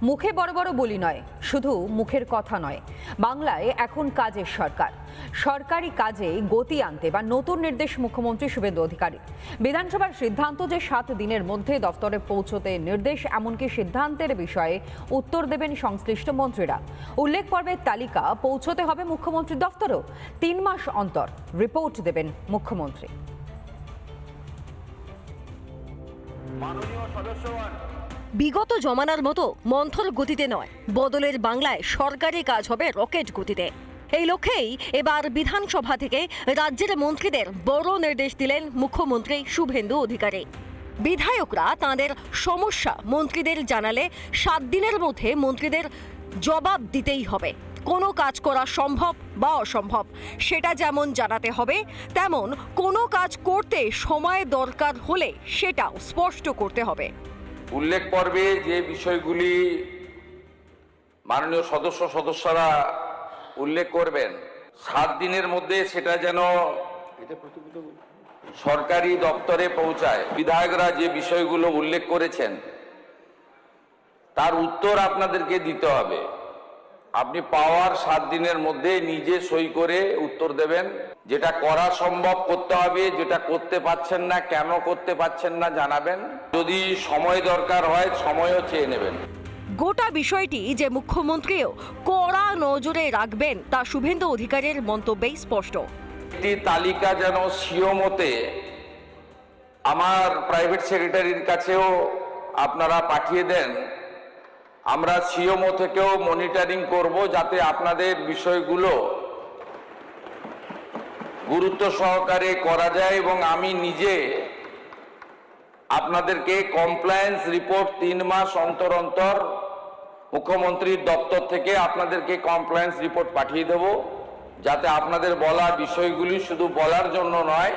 মুখে বড় বড় বলি নয়, শুধু মুখের কথা নয়, বাংলায় এখন কাজের সরকার। সরকারি কাজে গতি আনতে বা নতুন নির্দেশ মুখ্যমন্ত্রী শুভেন্দু অধিকারী। বিধানসভার সিদ্ধান্ত যে 7 দিনের মধ্যে দফতরে পৌঁছতে নির্দেশ, এমনকি সিদ্ধান্তের বিষয়ে উত্তর দেবেন সংশ্লিষ্ট মন্ত্রীরা। উল্লেখ পর্বের তালিকা পৌঁছতে হবে মুখ্যমন্ত্রীর দফতরেও। 3 মাস অন্তর রিপোর্ট দেবেন মুখ্যমন্ত্রী। বিগত জমানার মতো মন্থর গতিতে নয়, বদলের বাংলায় সরকারি কাজ হবে রকেট গতিতে। এই লক্ষ্যেই এবার বিধানসভা থেকে রাজ্যের মন্ত্রীদের বড় নির্দেশ দিলেন মুখ্যমন্ত্রী শুভেন্দু অধিকারী। বিধায়করা তাঁদের সমস্যা মন্ত্রীদের জানালে 7 দিনের মধ্যে মন্ত্রীদের জবাব দিতেই হবে। কোনো কাজ করা সম্ভব বা অসম্ভব সেটা যেমন জানাতে হবে, তেমন কোনো কাজ করতে সময় দরকার হলে সেটাও স্পষ্ট করতে হবে। উল্লেখ পর্বে যে বিষয়গুলি মাননীয় সদস্যরা উল্লেখ করবেন, 7 দিনের মধ্যে সেটা যেন সরকারি দপ্তরে পৌঁছায়। বিধায়করা যে বিষয়গুলো উল্লেখ করেছেন তার উত্তর আপনাদেরকে দিতে হবে। আপনি পাওয়ার 7 দিনের মধ্যে নিজে সই করে উত্তর দেবেন। যেটা করা সম্ভব করতে হবে, যেটা করতে পারছেন না, কেন করতে পারছেন না জানাবেন। যদি সময় দরকার হয় সময়ও চেয়ে নেবেন। গোটা বিষয়টি যে মুখ্যমন্ত্রীও কড়া নজরে রাখবেন তা শুভেন্দু অধিকারীর মন্তব্যেই স্পষ্ট। একটি তালিকা যেন সিও মতে আমার প্রাইভেট সেক্রেটারির কাছেও আপনারা পাঠিয়ে দেন। আমরা সিওমো থেকেও মনিটরিং করব, যাতে আপনাদের বিষয়গুলো গুরুত্ব সহকারে করা যায়। এবং আমি নিজে আপনাদেরকে কমপ্লায়েন্স রিপোর্ট 3 মাস অন্তর অন্তর মুখ্যমন্ত্রীর দপ্তর থেকে আপনাদেরকে কমপ্লায়েন্স রিপোর্ট পাঠিয়ে দেব, যাতে আপনাদের বলা বিষয়গুলি শুধু বলার জন্য নয়,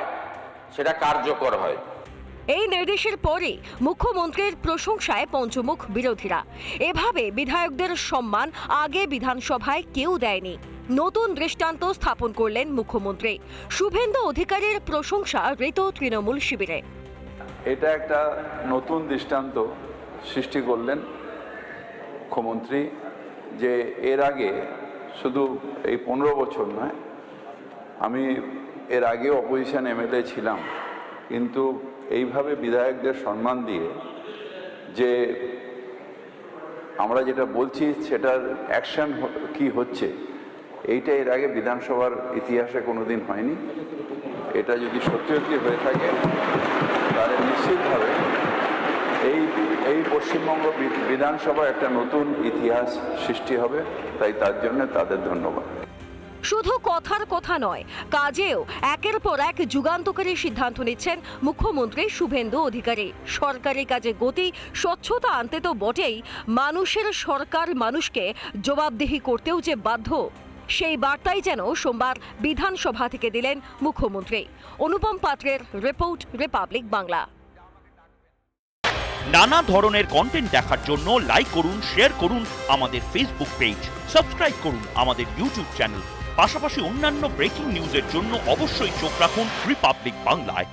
সেটা কার্যকর হয়। এই নির্দেশের পরে মুখ্যমন্ত্রীর প্রশংসায় পঞ্চমুখ বিরোধীরা। এভাবে বিধায়কদের সম্মান আগে বিধানসভায় কেউ দেয়নি। নতুন দৃষ্টান্ত স্থাপন করলেন মুখ্যমন্ত্রী। শুভেন্দু অধিকারীর প্রশংসা ঋত তৃণমূল শিবিরে। এটা একটা নতুন দৃষ্টান্ত সৃষ্টি করলেন মুখ্যমন্ত্রী, যে এর আগে শুধু এই 15 বছর নয়, আমি এর আগে অপোজিশন এমএলএ ছিলাম, কিন্তু এইভাবে বিধায়কদের সম্মান দিয়ে যে আমরা যেটা বলছি সেটার অ্যাকশন কি হচ্ছে, এইটা এর আগে বিধানসভার ইতিহাসে কোনোদিন হয়নি। এটা যদি সত্যি সত্যি হয়ে থাকে তাহলে নিশ্চিতভাবে এই পশ্চিমবঙ্গ বিধানসভা একটা নতুন ইতিহাস সৃষ্টি হবে। তাই তার জন্য তাদের ধন্যবাদ। শুধু কথার কথা নয়, কাজেও একের পর এক যুগান্তকারী সিদ্ধান্ত নিচ্ছেন মুখ্যমন্ত্রী শুভেন্দু অধিকারী। সরকারি কাজে গতি, স্বচ্ছতা আনতে তো বটেই, মানুষের সরকার মানুষকে জবাবদিহি করতেও যে বাধ্য, সেই বার্তাই যেন সোমবার বিধানসভা থেকে দিলেন মুখ্যমন্ত্রী। অনুপম পাত্রের রিপোর্ট, রিপাবলিক বাংলা। নানা ধরনের কন্টেন্ট দেখার জন্য লাইক করুন, শেয়ার করুন আমাদের ফেসবুক পেজ, সাবস্ক্রাইব করুন আমাদের ইউটিউব চ্যানেল। পাশাপাশি অন্যান্য ব্রেকিং নিউজের জন্য অবশ্যই চোখ রাখুন রিপাবলিক বাংলায়।